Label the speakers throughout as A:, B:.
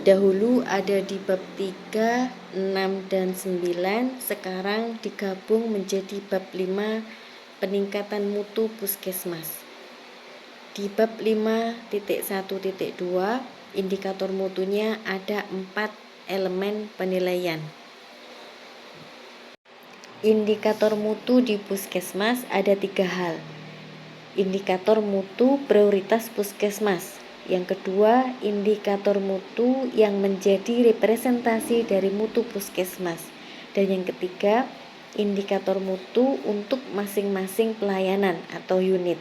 A: Dahulu ada di bab 3, 6, dan 9, sekarang digabung menjadi bab 5, peningkatan mutu puskesmas. Di bab 5.1.2, indikator mutunya ada 4 elemen penilaian. Indikator mutu di puskesmas ada 3 hal. Indikator mutu prioritas puskesmas. Yang kedua, indikator mutu yang menjadi representasi dari mutu puskesmas. Dan yang ketiga, indikator mutu untuk masing-masing pelayanan atau unit.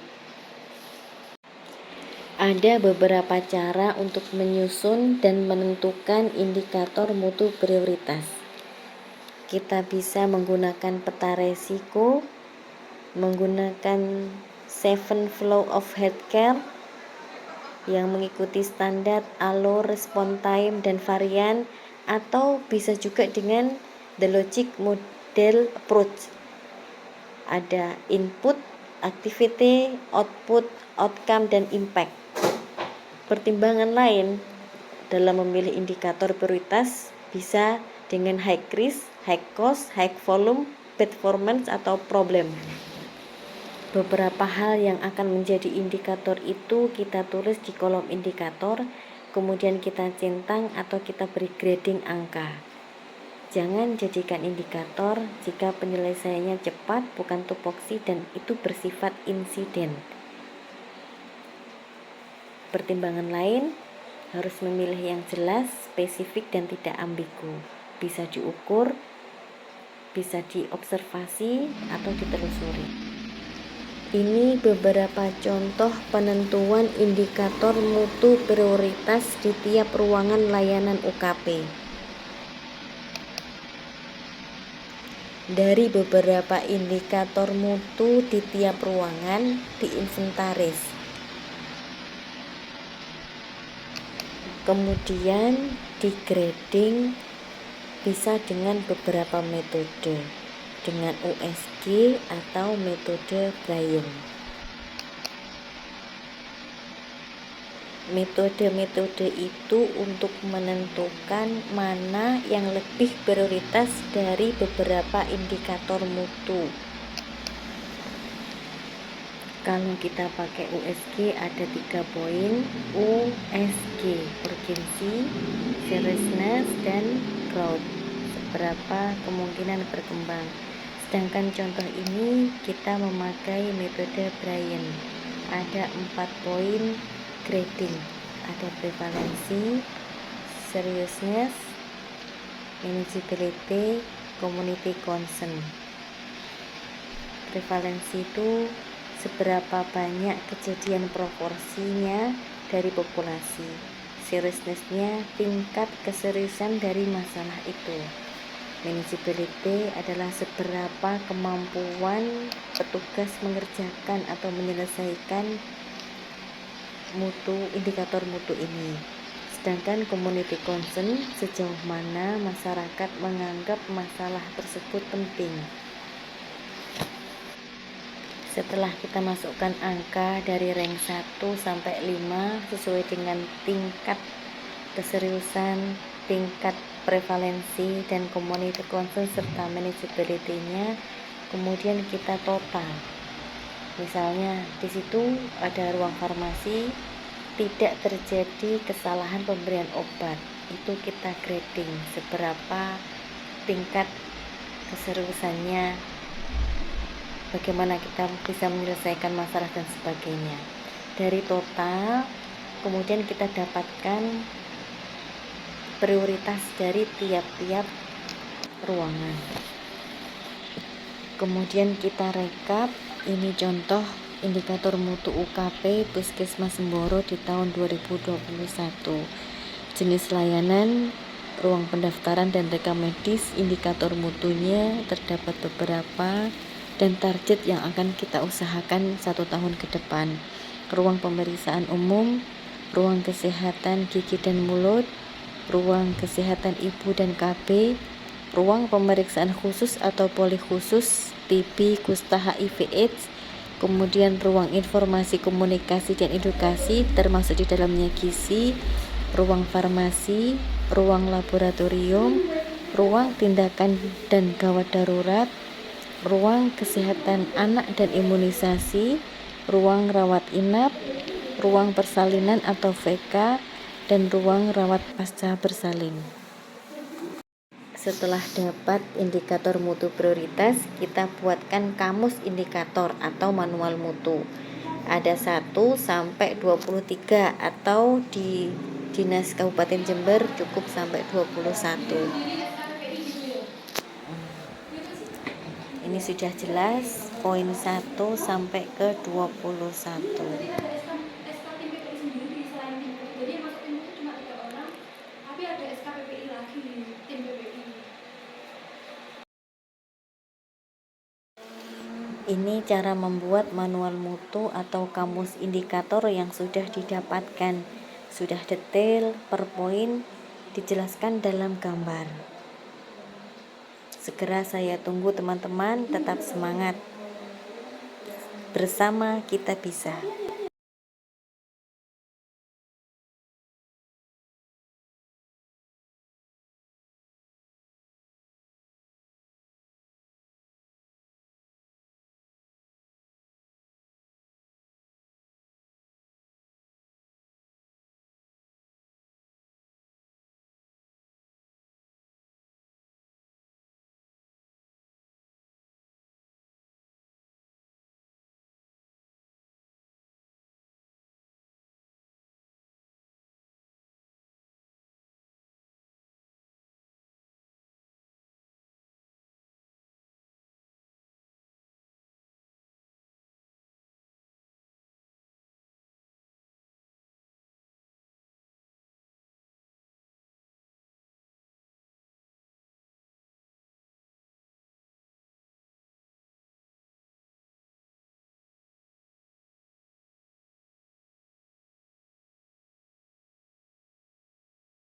A: Ada beberapa cara untuk menyusun dan menentukan indikator mutu prioritas. Kita bisa menggunakan peta resiko, menggunakan 7 Flow of Healthcare yang mengikuti standar alur, response time, dan varian, atau bisa juga dengan the logic model approach. Ada input, activity, output, outcome, dan impact. Pertimbangan lain dalam memilih indikator prioritas bisa dengan high risk, high cost, high volume, performance, atau problem. Beberapa hal yang akan menjadi indikator itu kita tulis di kolom indikator, kemudian kita centang atau kita beri grading angka. Jangan jadikan indikator jika penyelesaiannya cepat, bukan tupoksi, dan itu bersifat insiden. Pertimbangan lain harus memilih yang jelas, spesifik, dan tidak ambigu. Bisa diukur, bisa diobservasi, atau ditelusuri. Ini beberapa contoh penentuan indikator mutu prioritas di tiap ruangan layanan UKP. Dari beberapa indikator mutu di tiap ruangan diinventaris. Kemudian di-grading bisa dengan beberapa metode, dengan USG atau metode Bryan. Metode-metode itu untuk menentukan mana yang lebih prioritas dari beberapa indikator mutu. Kalau kita pakai USG ada 3 poin, USG, urgency, seriousness, dan growth, seberapa kemungkinan berkembang. Sedangkan contoh ini kita memakai metode Bryan. Ada 4 poin grading. Ada prevalensi, seriousness, manageability, community concern. Prevalensi itu seberapa banyak kejadian proporsinya dari populasi. Seriousness-nya tingkat keseriusan dari masalah itu. Manageability adalah seberapa kemampuan petugas mengerjakan atau menyelesaikan indikator mutu ini. Sedangkan community concern, sejauh mana masyarakat menganggap masalah tersebut penting. Setelah kita masukkan angka dari rank 1 sampai 5 sesuai dengan tingkat keseriusan, tingkat prevalensi, dan community concern serta manageability-nya, kemudian kita total. Misalnya di situ ada ruang farmasi, tidak terjadi kesalahan pemberian obat, itu kita grading seberapa tingkat keseriusannya, bagaimana kita bisa menyelesaikan masalah dan sebagainya. Dari total, kemudian kita dapatkan prioritas dari tiap-tiap ruangan. Kemudian kita rekap, ini contoh indikator mutu UKP Puskesmas Semboro di tahun 2021. Jenis layanan, ruang pendaftaran dan rekam medis, indikator mutunya terdapat beberapa, dan target yang akan kita usahakan 1 tahun ke depan. Ruang pemeriksaan umum, ruang kesehatan gigi dan mulut, ruang kesehatan ibu dan KB, ruang pemeriksaan khusus atau polikhusus, TB, kusta, HIV, AIDS, kemudian ruang informasi, komunikasi, dan edukasi termasuk di dalamnya gizi, ruang farmasi, ruang laboratorium, ruang tindakan dan gawat darurat, ruang kesehatan anak dan imunisasi, ruang rawat inap, ruang persalinan atau VK, dan ruang rawat pasca bersalin. Setelah dapat indikator mutu prioritas, kita buatkan kamus indikator atau manual mutu. Ada 1 sampai 23 atau di Dinas Kabupaten Jember cukup sampai 21. Ini sudah jelas poin 1 sampai ke 21. Ini cara membuat manual mutu atau kamus indikator yang sudah didapatkan. Sudah detail, per poin, dijelaskan dalam gambar. Segera saya tunggu teman-teman, tetap semangat. Bersama kita bisa.